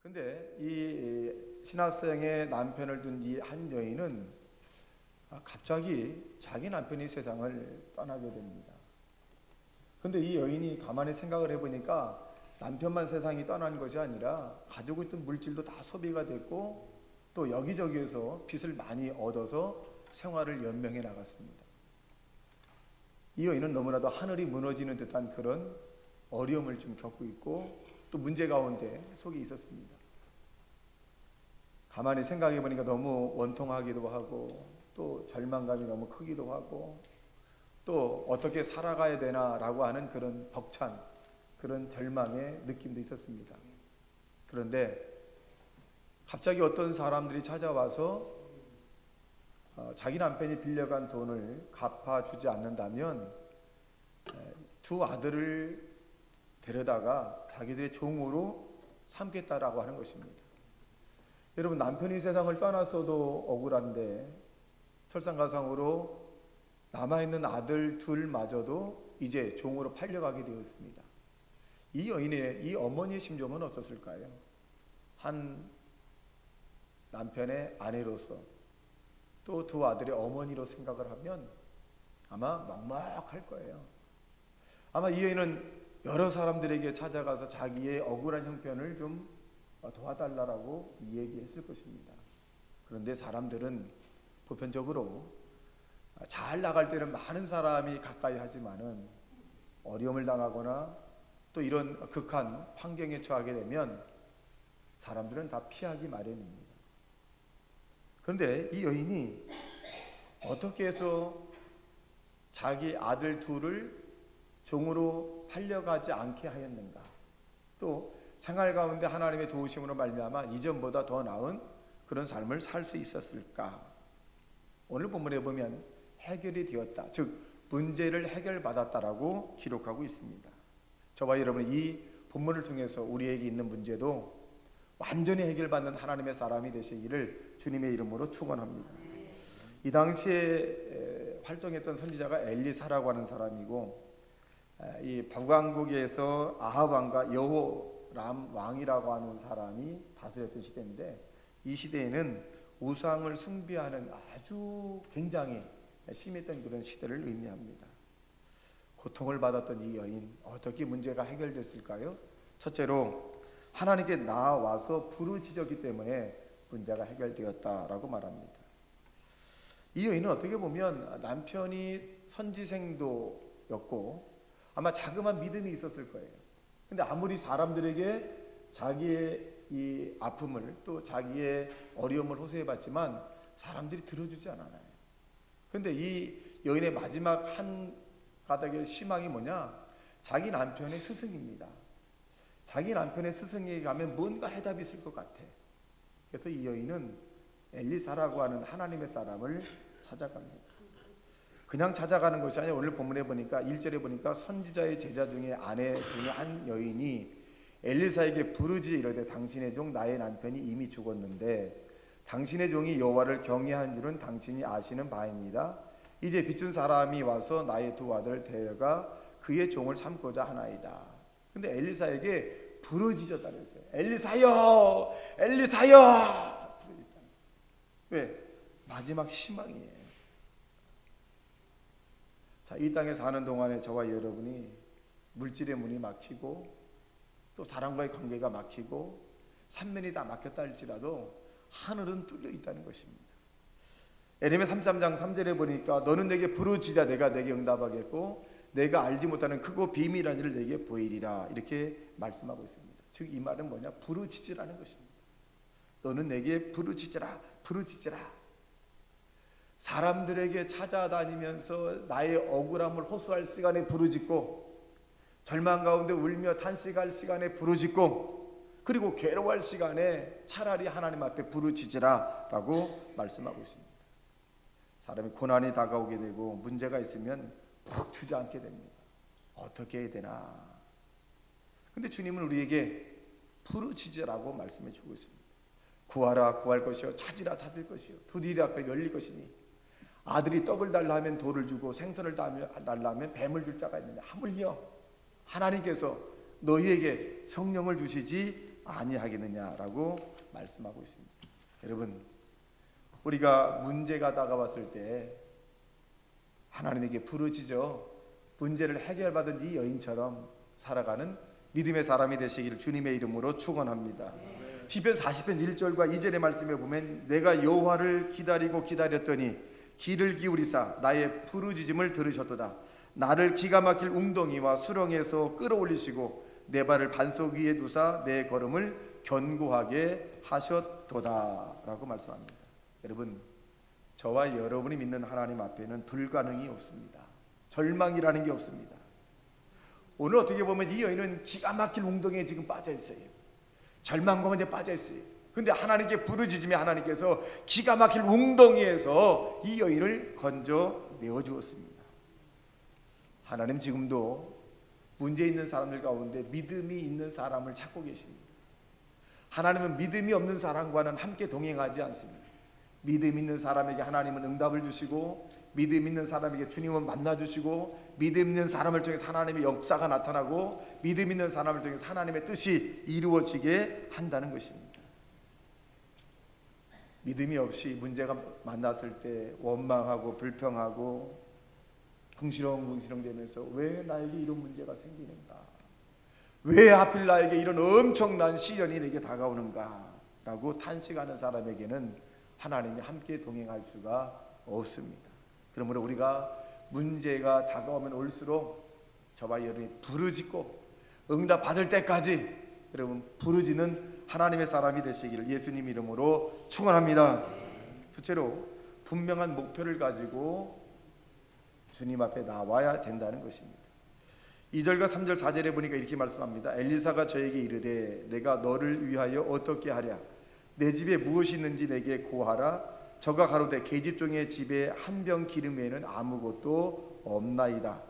근데 이 신학생의 남편을 둔 이 한 여인은 갑자기 자기 남편이 세상을 떠나게 됩니다. 근데 이 여인이 가만히 생각을 해보니까 남편만 세상이 떠난 것이 아니라 가지고 있던 물질도 다 소비가 됐고 또 여기저기에서 빚을 많이 얻어서 생활을 연명해 나갔습니다. 이 여인은 너무나도 하늘이 무너지는 듯한 그런 어려움을 좀 겪고 있고 또 문제 가운데 속에 있었습니다. 가만히 생각해 보니까 너무 원통하기도 하고 또 절망감이 너무 크기도 하고 또 어떻게 살아가야 되나라고 하는 그런 벅찬 그런 절망의 느낌도 있었습니다. 그런데 갑자기 어떤 사람들이 찾아와서 자기 남편이 빌려간 돈을 갚아주지 않는다면 두 아들을 데려다가 자기들의 종으로 삼겠다라고 하는 것입니다. 여러분, 남편이 세상을 떠났어도 억울한데 설상가상으로 남아있는 아들 둘마저도 이제 종으로 팔려가게 되었습니다. 이 여인의, 이 어머니의 심정은 어떻을까요? 한 남편의 아내로서 또 두 아들의 어머니로 생각을 하면 아마 먹먹할 거예요. 아마 이 여인은 여러 사람들에게 찾아가서 자기의 억울한 형편을 좀 도와달라고 얘기했을 것입니다. 그런데 사람들은 보편적으로 잘 나갈 때는 많은 사람이 가까이 하지만은 어려움을 당하거나 또 이런 극한 환경에 처하게 되면 사람들은 다 피하기 마련입니다. 그런데 이 여인이 어떻게 해서 자기 아들 둘을 종으로 팔려가지 않게 하였는가? 또 생활 가운데 하나님의 도우심으로 말미암아 이전보다 더 나은 그런 삶을 살 수 있었을까? 오늘 본문에 보면 해결이 되었다, 즉 문제를 해결받았다라고 기록하고 있습니다. 저와 여러분은 이 본문을 통해서 우리에게 있는 문제도 완전히 해결받는 하나님의 사람이 되시기를 주님의 이름으로 축원합니다. 이 당시에 활동했던 선지자가 엘리사라고 하는 사람이고, 이 북왕국에서 아합 왕과 여호람 왕이라고 하는 사람이 다스렸던 시대인데, 이 시대에는 우상을 숭배하는 아주 굉장히 심했던 그런 시대를 의미합니다. 고통을 받았던 이 여인, 어떻게 문제가 해결됐을까요? 첫째로 하나님께 나와서 부르짖었기 때문에 문제가 해결되었다라고 말합니다. 이 여인은 어떻게 보면 남편이 선지생도였고 아마 자그마한 믿음이 있었을 거예요. 근데 아무리 사람들에게 자기의 이 아픔을 또 자기의 어려움을 호소해봤지만 사람들이 들어주지 않아요. 근데 이 여인의 마지막 한 가닥의 희망이 뭐냐? 자기 남편의 스승입니다. 자기 남편의 스승에게 가면 뭔가 해답이 있을 것 같아. 그래서 이 여인은 엘리사라고 하는 하나님의 사람을 찾아갑니다. 그냥 찾아가는 것이 아니라 오늘 본문에 보니까 1절에 보니까 선지자의 제자 중에 아내 중에 한 여인이 엘리사에게 부르짖어 이르되 당신의 종 나의 남편이 이미 죽었는데 당신의 종이 여호와를 경외한 줄은 당신이 아시는 바입니다. 이제 비춘 사람이 와서 나의 두 아들을 데려가 그의 종을 삼고자 하나이다. 근데 엘리사에게 부르짖었다 그랬어요. 엘리사여, 엘리사여. 왜? 마지막 희망이에요. 자, 이 땅에 사는 동안에 저와 여러분이 물질의 문이 막히고 또 사람과의 관계가 막히고 삼면이 다 막혔다 할지라도 하늘은 뚫려 있다는 것입니다. 에레미야 33장 3절에 보니까 너는 내게 부르짖으라 내가 내게 응답하겠고 내가 알지 못하는 크고 비밀한 일을 내게 보이리라, 이렇게 말씀하고 있습니다. 즉 이 말은 뭐냐? 부르짖으라는 것입니다. 너는 내게 부르짖으라, 부르짖으라. 사람들에게 찾아다니면서 나의 억울함을 호소할 시간에 부르짖고, 절망 가운데 울며 탄식할 시간에 부르짖고, 그리고 괴로워할 시간에 차라리 하나님 앞에 부르짖으라 라고 말씀하고 있습니다. 사람이 고난이 다가오게 되고 문제가 있으면 푹 주저앉게 됩니다. 어떻게 해야 되나? 근데 주님은 우리에게 부르짖으라고 말씀해 주고 있습니다. 구하라 구할 것이요, 찾으라 찾을 것이요, 두드리라 열릴 것이니 아들이 떡을 달라 하면 돌을 주고 생선을 달라 하면 뱀을 줄 자가 있느냐? 하물며 하나님께서 너희에게 성령을 주시지 아니하겠느냐라고 말씀하고 있습니다. 여러분, 우리가 문제가 다가왔을 때 하나님에게 부르짖어 문제를 해결받은 이 여인처럼 살아가는 믿음의 사람이 되시기를 주님의 이름으로 축원합니다. 시편 40편 1절과 2절의 말씀에 보면 내가 여호와를 기다리고 기다렸더니 귀를 기울이사 나의 부르짖음을 들으셨도다. 나를 기가 막힐 웅덩이와 수렁에서 끌어올리시고 내 발을 반석 위에 두사 내 걸음을 견고하게 하셨도다 라고 말씀합니다. 여러분, 저와 여러분이 믿는 하나님 앞에는 불가능이 없습니다. 절망이라는 게 없습니다. 오늘 어떻게 보면 이 여인은 기가 막힐 웅덩이에 지금 빠져 있어요. 절망 가운데 빠져 있어요. 근데 하나님께 부르짖으며 하나님께서 기가 막힐 웅덩이에서 이 여인을 건져 내어 주었습니다. 하나님 지금도 문제 있는 사람들 가운데 믿음이 있는 사람을 찾고 계십니다. 하나님은 믿음이 없는 사람과는 함께 동행하지 않습니다. 믿음 있는 사람에게 하나님은 응답을 주시고, 믿음 있는 사람에게 주님은 만나주시고, 믿음 있는 사람을 통해서 하나님의 역사가 나타나고, 믿음 있는 사람을 통해서 하나님의 뜻이 이루어지게 한다는 것입니다. 믿음이 없이 문제가 만났을 때 원망하고 불평하고 궁시렁궁시렁 되면서 왜 나에게 이런 문제가 생기는가, 왜 하필 나에게 이런 엄청난 시련이 내게 다가오는가 라고 탄식하는 사람에게는 하나님이 함께 동행할 수가 없습니다. 그러므로 우리가 문제가 다가오면 올수록 저와 여러분이 부르짖고 응답 받을 때까지 여러분 부르짖는 하나님의 사람이 되시기를 예수님 이름으로 축원합니다. 둘째로, 분명한 목표를 가지고 주님 앞에 나와야 된다는 것입니다. 2절과 3절 4절에 보니까 이렇게 말씀합니다. 엘리사가 저에게 이르되 내가 너를 위하여 어떻게 하랴? 내 집에 무엇이 있는지 내게 고하라. 저가 가로되 계집종의 집에 한 병 기름 외에는 아무것도 없나이다.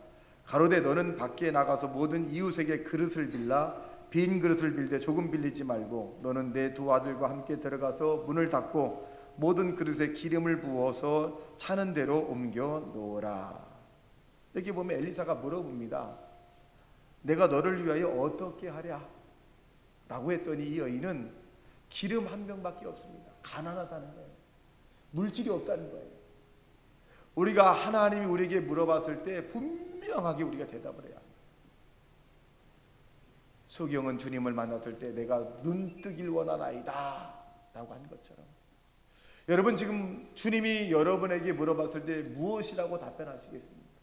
가로되 너는 밖에 나가서 모든 이웃에게 그릇을 빌라. 빈 그릇을 빌되 조금 빌리지 말고 너는 내 두 아들과 함께 들어가서 문을 닫고 모든 그릇에 기름을 부어서 차는 대로 옮겨 놓으라. 여기 보면 엘리사가 물어봅니다. 내가 너를 위하여 어떻게 하랴? 라고 했더니 이 여인은 기름 한 병밖에 없습니다. 가난하다는 거예요. 물질이 없다는 거예요. 우리가 하나님이 우리에게 물어봤을 때 분명하게 우리가 대답을 해야 합니다. 소경은 주님을 만났을 때 내가 눈 뜨길 원하나이다 라고 한 것처럼, 여러분 지금 주님이 여러분에게 물어봤을 때 무엇이라고 답변하시겠습니까?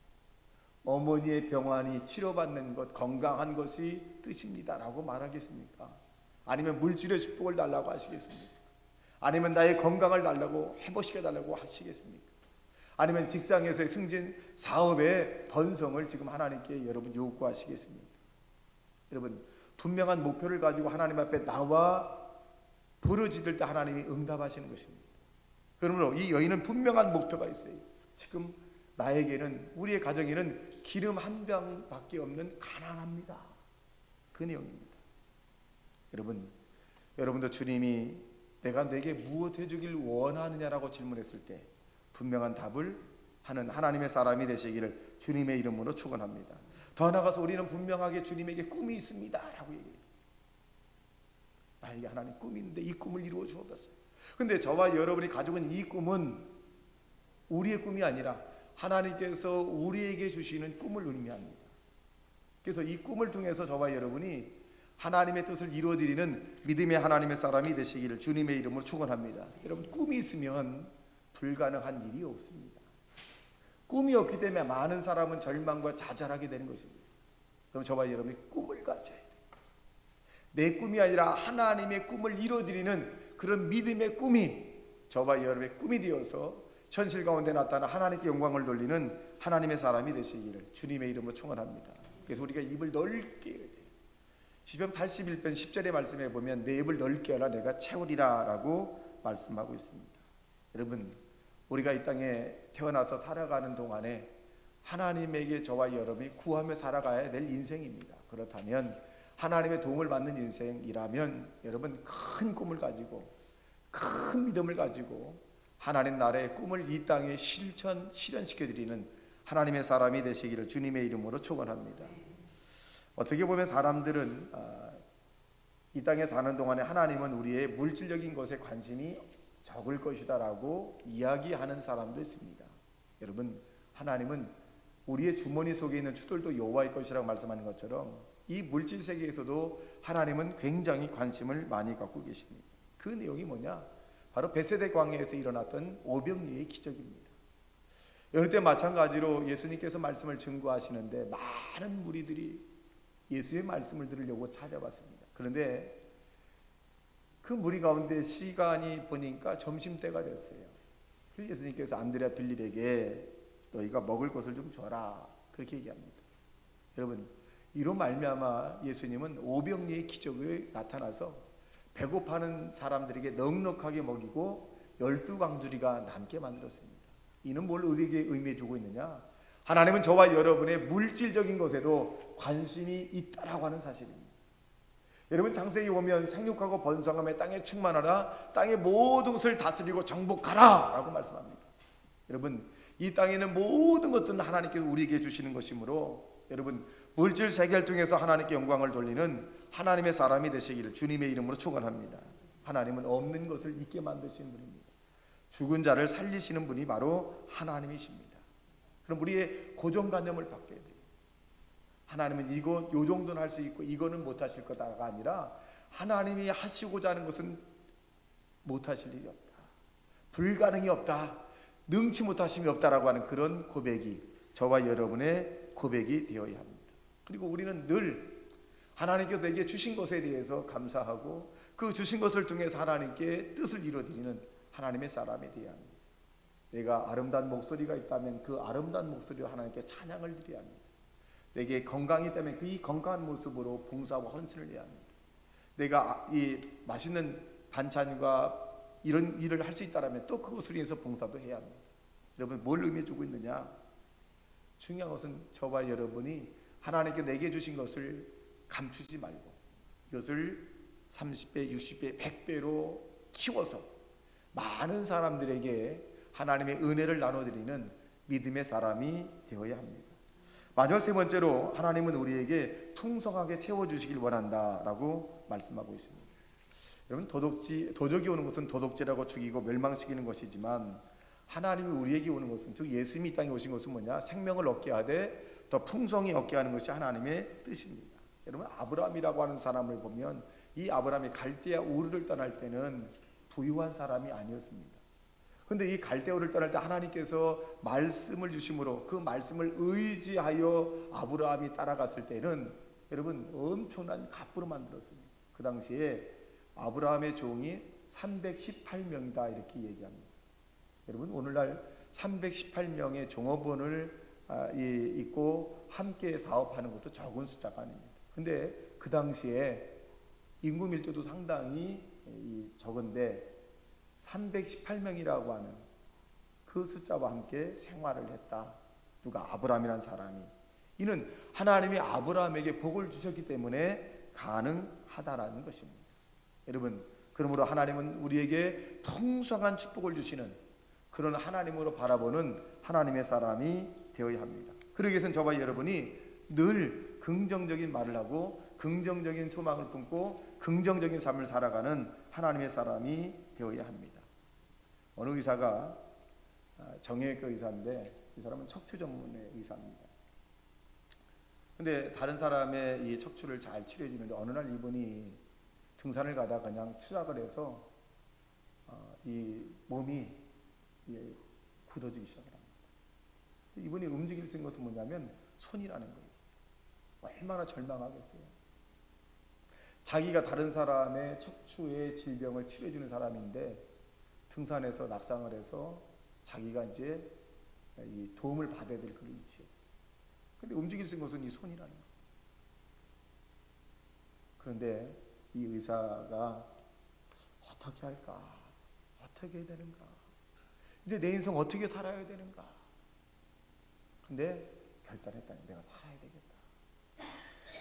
어머니의 병환이 치료받는 것, 건강한 것이 뜻입니다 라고 말하겠습니까? 아니면 물질의 축복을 달라고 하시겠습니까? 아니면 나의 건강을 달라고, 회복시켜 달라고 하시겠습니까? 아니면 직장에서의 승진, 사업의 번성을 지금 하나님께 여러분 요구하시겠습니까? 여러분 분명한 목표를 가지고 하나님 앞에 나와 부르짖을 때 하나님이 응답하시는 것입니다. 그러므로 이 여인은 분명한 목표가 있어요. 지금 나에게는, 우리의 가정에는 기름 한 병밖에 없는 가난합니다. 그 내용입니다. 여러분도 주님이 내가 내게 무엇 해주길 원하느냐라고 질문했을 때 분명한 답을 하는 하나님의 사람이 되시기를 주님의 이름으로 축원합니다. 더 나아가서 우리는 분명하게 주님에게 꿈이 있습니다 라고 얘기해요. 나에게 하나님 꿈이 있는데 이 꿈을 이루어 주옵소서. 근데 저와 여러분이 가지고 있는 이 꿈은 우리의 꿈이 아니라 하나님께서 우리에게 주시는 꿈을 의미합니다. 그래서 이 꿈을 통해서 저와 여러분이 하나님의 뜻을 이루어드리는 믿음의 하나님의 사람이 되시기를 주님의 이름으로 축원합니다. 여러분 꿈이 있으면 불가능한 일이 없습니다. 꿈이 없기 때문에 많은 사람은 절망과 좌절하게 되는 것입니다. 그럼 저와 여러분이 꿈을 가져야 돼요. 내 꿈이 아니라 하나님의 꿈을 이루어드리는 그런 믿음의 꿈이 저와 여러분의 꿈이 되어서 현실 가운데 나타나 하나님께 영광을 돌리는 하나님의 사람이 되시기를 주님의 이름으로 축원합니다. 그래서 우리가 입을 넓게 해야 돼요. 시편 81편 10절의 말씀에 보면 내 입을 넓게 하라 내가 채우리라 라고 말씀하고 있습니다. 여러분 우리가 이 땅에 태어나서 살아가는 동안에 하나님에게 저와 여러분이 구하며 살아가야 될 인생입니다. 그렇다면 하나님의 도움을 받는 인생이라면 여러분 큰 꿈을 가지고 큰 믿음을 가지고 하나님 나라의 꿈을 이 땅에 실현시켜드리는 하나님의 사람이 되시기를 주님의 이름으로 축원합니다. 어떻게 보면 사람들은 이 땅에 사는 동안에 하나님은 우리의 물질적인 것에 관심이 적을 것이다 라고 이야기하는 사람도 있습니다. 여러분, 하나님은 우리의 주머니 속에 있는 추돌도 여호와의 것이라고 말씀하는 것처럼 이 물질 세계에서도 하나님은 굉장히 관심을 많이 갖고 계십니다. 그 내용이 뭐냐? 바로 벳세다 광야에서 일어났던 오병이어의 기적입니다. 여느 때 마찬가지로 예수님께서 말씀을 증거하시는데 많은 무리들이 예수의 말씀을 들으려고 찾아왔습니다. 그런데 그 무리 가운데 시간이 보니까 점심때가 됐어요. 그래서 예수님께서 안드레아 빌립에게 너희가 먹을 것을 좀 줘라 그렇게 얘기합니다. 여러분, 이로 말미암아 예수님은 오병이어의 기적이 나타나서 배고파하는 사람들에게 넉넉하게 먹이고 12광주리가 남게 만들었습니다. 이는 뭘 우리에게 의미해 주고 있느냐? 하나님은 저와 여러분의 물질적인 것에도 관심이 있다라고 하는 사실입니다. 여러분, 창세기 보면 생육하고 번성하며 땅에 충만하라, 땅의 모든 것을 다스리고 정복하라 라고 말씀합니다. 여러분, 이 땅에 있는 모든 것들은 하나님께서 우리에게 주시는 것이므로 여러분, 물질 세계를 통해서 하나님께 영광을 돌리는 하나님의 사람이 되시기를 주님의 이름으로 축원합니다. 하나님은 없는 것을 있게 만드시는 분입니다. 죽은 자를 살리시는 분이 바로 하나님이십니다. 그럼 우리의 고정관념을 바꿔야 돼요. 하나님은 이거 요 정도는 할 수 있고 이거는 못 하실 거다가 아니라 하나님이 하시고자 하는 것은 못 하실 일이 없다, 불가능이 없다, 능치 못하심이 없다라고 하는 그런 고백이 저와 여러분의 고백이 되어야 합니다. 그리고 우리는 늘 하나님께서 내게 주신 것에 대해서 감사하고 그 주신 것을 통해서 하나님께 뜻을 이루어드리는 하나님의 사람이 되어야 합니다. 내가 아름다운 목소리가 있다면 그 아름다운 목소리로 하나님께 찬양을 드려야 합니다. 내게 건강이 있다면 그 이 건강한 모습으로 봉사하고 헌신을 해야 합니다. 내가 이 맛있는 반찬과 이런 일을 할 수 있다면 또 그것을 위해서 봉사도 해야 합니다. 여러분, 뭘 의미해 주고 있느냐? 중요한 것은 저와 여러분이 하나님께 내게 주신 것을 감추지 말고 이것을 30배, 60배, 100배로 키워서 많은 사람들에게 하나님의 은혜를 나눠드리는 믿음의 사람이 되어야 합니다. 마지막 세 번째로 하나님은 우리에게 풍성하게 채워주시길 원한다라고 말씀하고 있습니다. 여러분, 도적이 오는 것은 도둑질하고 죽이고 멸망시키는 것이지만 하나님이 우리에게 오는 것은, 즉 예수님이 이 땅에 오신 것은 뭐냐? 생명을 얻게 하되 더 풍성히 얻게 하는 것이 하나님의 뜻입니다. 여러분, 아브라함이라고 하는 사람을 보면 이 아브라함이 갈대아 우르를 떠날 때는 부유한 사람이 아니었습니다. 그런데 이 갈대아우를 떠날 때 하나님께서 말씀을 주심으로 그 말씀을 의지하여 아브라함이 따라갔을 때는 여러분 엄청난 갑부로 만들었습니다. 그 당시에 아브라함의 종이 318명이다 이렇게 얘기합니다. 여러분, 오늘날 318명의 종업원을 있고 함께 사업하는 것도 적은 숫자가 아닙니다. 근데 그 당시에 인구 밀도도 상당히 적은데 318명이라고 하는 그 숫자와 함께 생활을 했다. 누가? 아브라함이라는 사람이. 이는 하나님이 아브라함에게 복을 주셨기 때문에 가능하다라는 것입니다. 여러분, 그러므로 하나님은 우리에게 풍성한 축복을 주시는 그런 하나님으로 바라보는 하나님의 사람이 되어야 합니다. 그러기 위해서는 저와 여러분이 늘 긍정적인 말을 하고 긍정적인 소망을 품고 긍정적인 삶을 살아가는 하나님의 사람이 되어야 합니다. 어느 의사가 정형외과 의사인데 이 사람은 척추 전문의 의사입니다. 근데 다른 사람의 이 척추를 잘 치료해 주는데 어느 날 이분이 등산을 가다가 그냥 추락을 해서 이 몸이 굳어지기 시작을 합니다. 이분이 움직일 수 있는 것도 뭐냐면 손이라는 거예요. 얼마나 절망하겠어요. 자기가 다른 사람의 척추의 질병을 치료해 주는 사람인데 등산에서 낙상을 해서 자기가 이제 이 도움을 받아야 될 그런 위치였어요. 근데 움직일 수 있는 것은 이 손이라는 거예요. 그런데 이 의사가 어떻게 할까? 어떻게 해야 되는가? 이제 내 인생 어떻게 살아야 되는가? 근데 결단했다니, 내가 살아야 되겠다.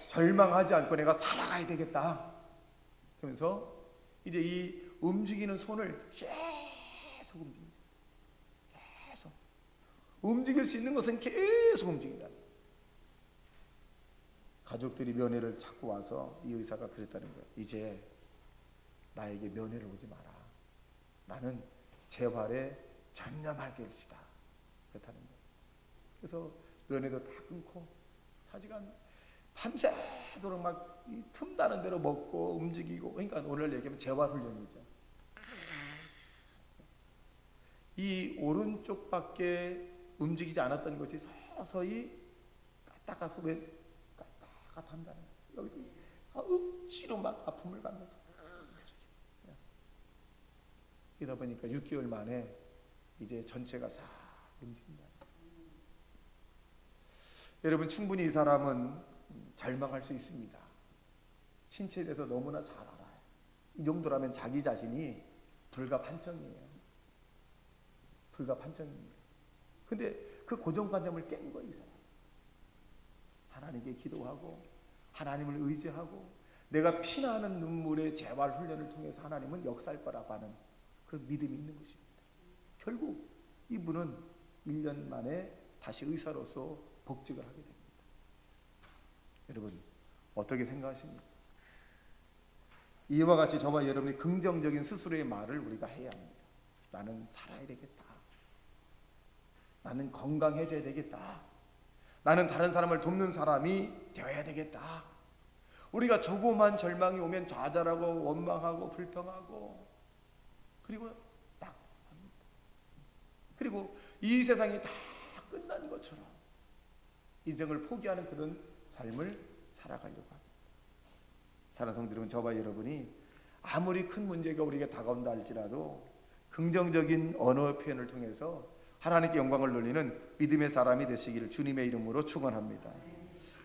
절망하지 않고 내가 살아가야 되겠다. 그러면서 이제 이 움직이는 손을 계속 움직입니다. 계속 움직일 수 있는 것은 계속 움직인다. 가족들이 면회를 찾고 와서 이 의사가 그랬다는 거예요. 이제 나에게 면회를 오지 마라. 나는 재활에 전념할 것이다. 그렇다는 거예요. 그래서 면회도 다 끊고 4시간 밤새도록 막 틈나는 대로 먹고 움직이고, 그러니까 오늘 얘기하면 재활훈련이죠. 이 오른쪽밖에 움직이지 않았던 것이 서서히 까딱하고 왜 까딱한다는 거예요. 여기도 억지로 막 아픔을 받면서 이러다 보니까 6개월 만에 이제 전체가 싹 움직인다. 여러분, 충분히 이 사람은 절망할 수 있습니다. 신체에 대해서 너무나 잘 알아요. 이 정도라면 자기 자신이 불가판청이에요. 불가판청입니다. 근데 그 고정관념을 깬 거예요, 이 사람. 하나님께 기도하고 하나님을 의지하고 내가 피나는 눈물의 재활 훈련을 통해서 하나님은 역사할 거라고 하는 그런 믿음이 있는 것입니다. 결국 이분은 1년 만에 다시 의사로서 복직을 하게 됩니다. 여러분, 어떻게 생각하십니까? 이와 같이 저와 여러분이 긍정적인 스스로의 말을 우리가 해야 합니다. 나는 살아야 되겠다. 나는 건강해져야 되겠다. 나는 다른 사람을 돕는 사람이 되어야 되겠다. 우리가 조그만 절망이 오면 좌절하고 원망하고 불평하고 그리고 낙담합니다. 그리고 이 세상이 다 끝난 것처럼 인생을 포기하는 그런 삶을 살아가려고 합니다. 사랑하는 성도 여러분, 저와 여러분이 아무리 큰 문제가 우리에게 다가온다 할지라도 긍정적인 언어 표현을 통해서 하나님께 영광을 돌리는 믿음의 사람이 되시기를 주님의 이름으로 축원합니다.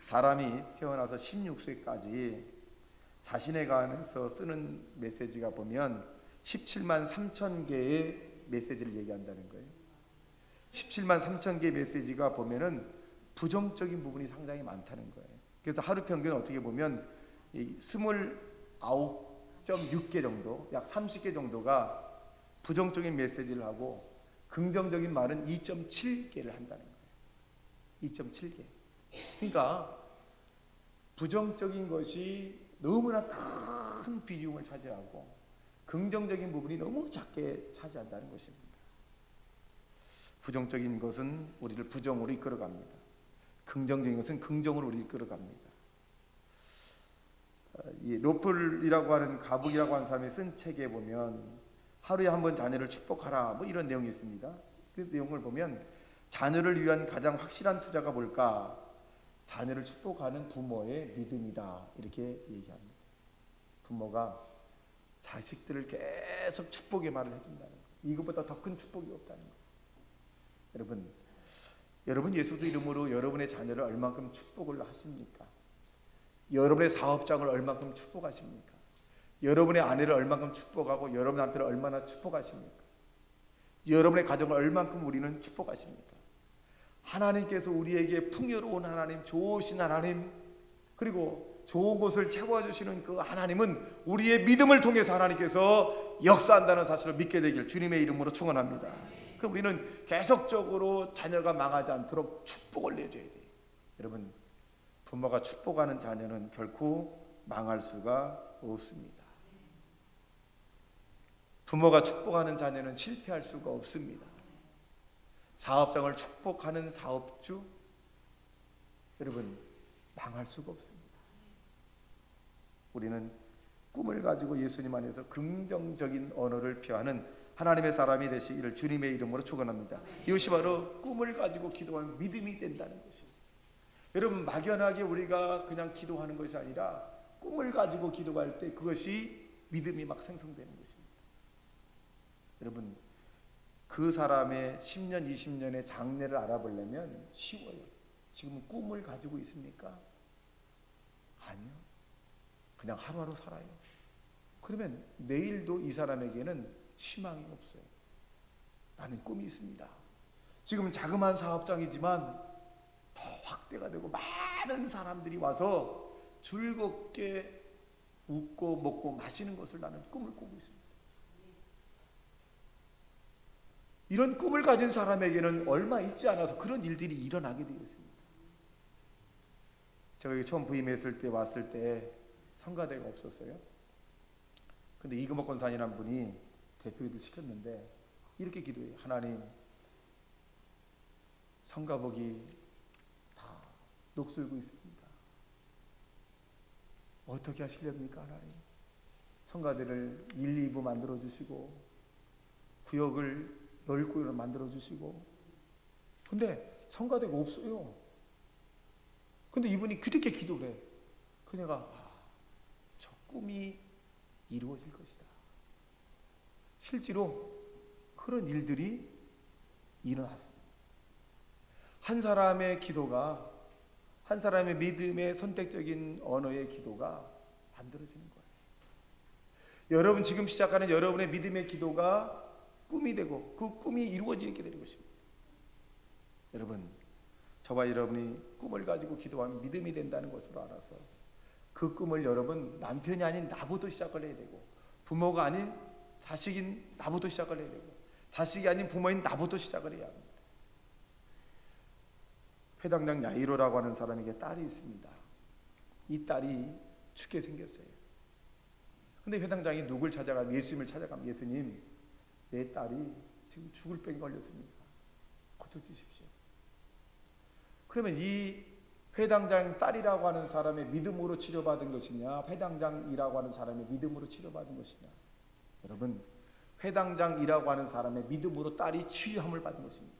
사람이 태어나서 16세까지 자신에 관해서 쓰는 메시지가 보면 17만 3천 개의 메시지를 얘기한다는 거예요. 17만 3천 개의 메시지가 보면은 부정적인 부분이 상당히 많다는 거예요. 그래서 하루 평균 어떻게 보면 29.6개 정도, 약 30개 정도가 부정적인 메시지를 하고 긍정적인 말은 2.7개를 한다는 거예요. 2.7개. 그러니까 부정적인 것이 너무나 큰 비중을 차지하고 긍정적인 부분이 너무 작게 차지한다는 것입니다. 부정적인 것은 우리를 부정으로 이끌어갑니다. 긍정적인 것은 긍정으로 우리를 이끌어갑니다. 이 로플이라고 하는 가북이라고 하는 사람이 쓴 책에 보면 하루에 한 번 자녀를 축복하라 뭐 이런 내용이 있습니다. 그 내용을 보면 자녀를 위한 가장 확실한 투자가 뭘까? 자녀를 축복하는 부모의 믿음이다 이렇게 얘기합니다. 부모가 자식들을 계속 축복의 말을 해준다는 거. 이것보다 더 큰 축복이 없다는 거. 여러분 예수도 이름으로 여러분의 자녀를 얼만큼 축복을 하십니까? 여러분의 사업장을 얼만큼 축복하십니까? 여러분의 아내를 얼만큼 축복하고 여러분 남편을 얼마나 축복하십니까? 여러분의 가정을 얼만큼 우리는 축복하십니까? 하나님께서 우리에게 풍요로운 하나님, 좋으신 하나님, 그리고 좋은 곳을 채워주시는 그 하나님은 우리의 믿음을 통해서 하나님께서 역사한다는 사실을 믿게 되길 주님의 이름으로 축원합니다. 그럼 우리는 계속적으로 자녀가 망하지 않도록 축복을 내줘야 돼요. 여러분, 부모가 축복하는 자녀는 결코 망할 수가 없습니다. 부모가 축복하는 자녀는 실패할 수가 없습니다. 사업장을 축복하는 사업주, 여러분 망할 수가 없습니다. 우리는 꿈을 가지고 예수님 안에서 긍정적인 언어를 표하는 하나님의 사람이 되시기를 주님의 이름으로 축원합니다. 이것이 바로 꿈을 가지고 기도하면 믿음이 된다는 것입니다. 여러분, 막연하게 우리가 그냥 기도하는 것이 아니라 꿈을 가지고 기도할 때 그것이 믿음이 막 생성되는 것입니다. 여러분, 그 사람의 10년, 20년의 장래를 알아보려면 쉬워요. 지금 꿈을 가지고 있습니까? 아니요. 그냥 하루하루 살아요. 그러면 내일도 이 사람에게는 희망이 없어요. 나는 꿈이 있습니다. 지금 자그마한 사업장이지만 더 확대가 되고 많은 사람들이 와서 즐겁게 웃고 먹고 마시는 것을 나는 꿈을 꾸고 있습니다. 이런 꿈을 가진 사람에게는 얼마 있지 않아서 그런 일들이 일어나게 되어 있습니다. 제가 여기 처음 부임했을 때 왔을 때 성가대가 없었어요. 근데 이금옥 권사님이라는 분이 대표기도 시켰는데 이렇게 기도해요. 하나님, 성가복이 다 녹슬고 있습니다. 어떻게 하시렵니까 하나님? 성가대를 1, 2부 만들어 주시고 구역을 10구역을 만들어 주시고, 근데 성가대가 없어요. 근데 이분이 그렇게 기도를 해. 그 내가 저 꿈이 이루어질 것이다. 실제로 그런 일들이 일어났습니다. 한 사람의 기도가, 한 사람의 믿음의 선택적인 언어의 기도가 만들어지는 거예요. 여러분 지금 시작하는 여러분의 믿음의 기도가 꿈이 되고 그 꿈이 이루어지게 되는 것입니다. 여러분, 저와 여러분이 꿈을 가지고 기도하면 믿음이 된다는 것으로 알아서 그 꿈을 여러분 남편이 아닌 나부터 시작을 해야 되고, 부모가 아닌 자식인 나부터 시작을 해야 되고, 자식이 아닌 부모인 나부터 시작을 해야 합니다. 회당장 야이로라고 하는 사람에게 딸이 있습니다. 이 딸이 죽게 생겼어요. 근데 회당장이 누굴 찾아가면 예수님을 찾아가면, 예수님, 내 딸이 지금 죽을 병에 걸렸습니다. 고쳐주십시오. 그러면 이 회당장 딸이라고 하는 사람의 믿음으로 치료받은 것이냐, 회당장이라고 하는 사람의 믿음으로 치료받은 것이냐? 여러분, 회당장이라고 하는 사람의 믿음으로 딸이 치유함을 받은 것입니다.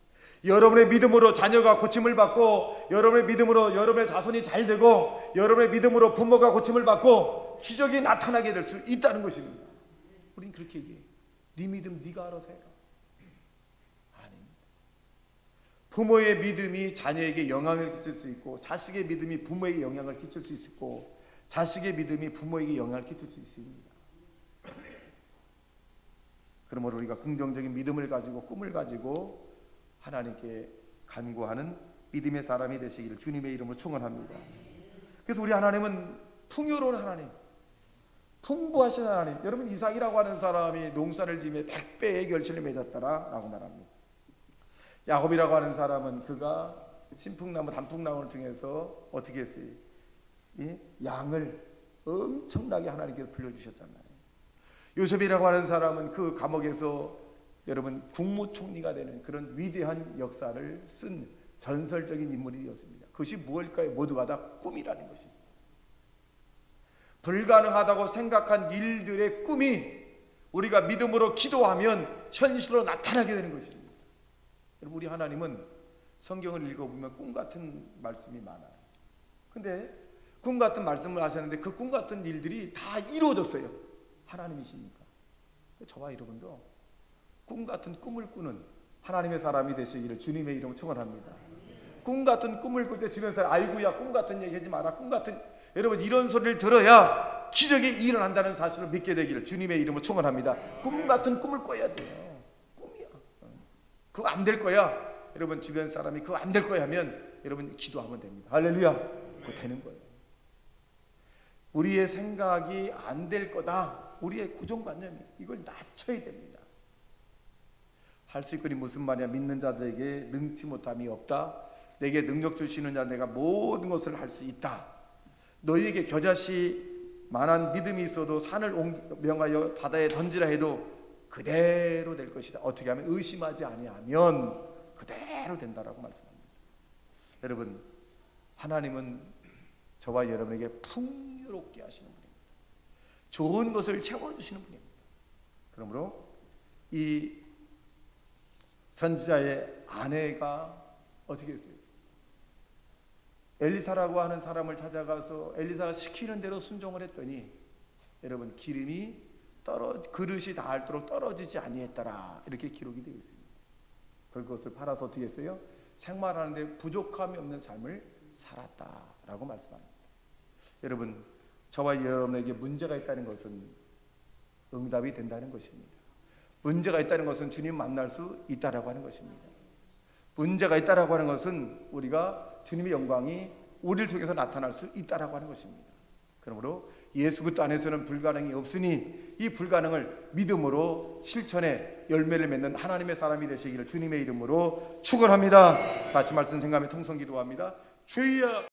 여러분의 믿음으로 자녀가 고침을 받고, 여러분의 믿음으로 여러분의 자손이 잘 되고, 여러분의 믿음으로 부모가 고침을 받고 기적이 나타나게 될 수 있다는 것입니다. 우린 그렇게 얘기해요. 네 믿음 네가 알아서 해라. 아닙니다. 부모의 믿음이 자녀에게 영향을 끼칠 수 있고, 자식의 믿음이 부모에게 영향을 끼칠 수 있고, 자식의 믿음이 부모에게 영향을 끼칠 수 있습니다. 그러므로 우리가 긍정적인 믿음을 가지고 꿈을 가지고 하나님께 간구하는 믿음의 사람이 되시기를 주님의 이름으로 축원합니다. 그래서 우리 하나님은 풍요로운 하나님, 풍부하신 하나님. 여러분, 이삭이라고 하는 사람이 농사를 지으며 100배의 결실을 맺었다라고 말합니다. 야곱이라고 하는 사람은 그가 신풍나무 단풍나무를 통해서 어떻게 했어요? 이 양을 엄청나게 하나님께서 불려주셨잖아요. 요셉이라고 하는 사람은 그 감옥에서 여러분 국무총리가 되는 그런 위대한 역사를 쓴 전설적인 인물이 되었습니다. 그것이 무엇일까요? 모두가 다 꿈이라는 것입니다. 불가능하다고 생각한 일들의 꿈이 우리가 믿음으로 기도하면 현실로 나타나게 되는 것입니다. 여러분, 우리 하나님은 성경을 읽어보면 꿈 같은 말씀이 많아요. 근데 꿈 같은 말씀을 하셨는데 그 꿈 같은 일들이 다 이루어졌어요. 하나님이시니까. 저와 여러분도 꿈 같은 꿈을 꾸는 하나님의 사람이 되시기를 주님의 이름으로 축원합니다. 꿈 같은 꿈을 꿀 때 주변 사람, 아이고야 꿈 같은 얘기 하지 마라, 꿈 같은, 여러분 이런 소리를 들어야 기적이 일어난다는 사실을 믿게 되기를 주님의 이름으로 축원합니다. 꿈 같은 꿈을 꿔야 돼요. 꿈이야. 그거 안 될 거야. 여러분 주변 사람이 그거 안 될 거야 하면 여러분 기도하면 됩니다. 할렐루야. 그거 되는 거예요. 우리의 생각이 안 될 거다. 우리의 고정관념이 이걸 낮춰야 됩니다. 할 수 있거니 무슨 말이야? 믿는 자들에게 능치 못함이 없다. 내게 능력 주시는 자 내가 모든 것을 할 수 있다. 너희에게 겨자씨 만한 믿음이 있어도 산을 명하여 바다에 던지라 해도 그대로 될 것이다. 어떻게 하면? 의심하지 아니하면 그대로 된다라고 말씀합니다. 여러분, 하나님은 저와 여러분에게 풍요롭게 하시는 분입니다. 좋은 것을 채워주시는 분입니다. 그러므로 이 선지자의 아내가 어떻게 했어요? 엘리사라고 하는 사람을 찾아가서 엘리사가 시키는 대로 순종을 했더니 여러분 기름이 그릇이 닿도록 떨어지지 아니했더라, 이렇게 기록이 되어 있습니다. 그것을 팔아서 어떻게 했어요? 생활하는데 부족함이 없는 삶을 살았다라고 말씀합니다. 여러분, 저와 여러분에게 문제가 있다는 것은 응답이 된다는 것입니다. 문제가 있다는 것은 주님 만날 수 있다라고 하는 것입니다. 문제가 있다라고 하는 것은 우리가 주님의 영광이 우리를 통해서 나타날 수 있다라고 하는 것입니다. 그러므로 예수 그리스도 안에서는 불가능이 없으니 이 불가능을 믿음으로 실천해 열매를 맺는 하나님의 사람이 되시기를 주님의 이름으로 축원합니다. 같이 말씀 생각하며 통성 기도합니다. 주여.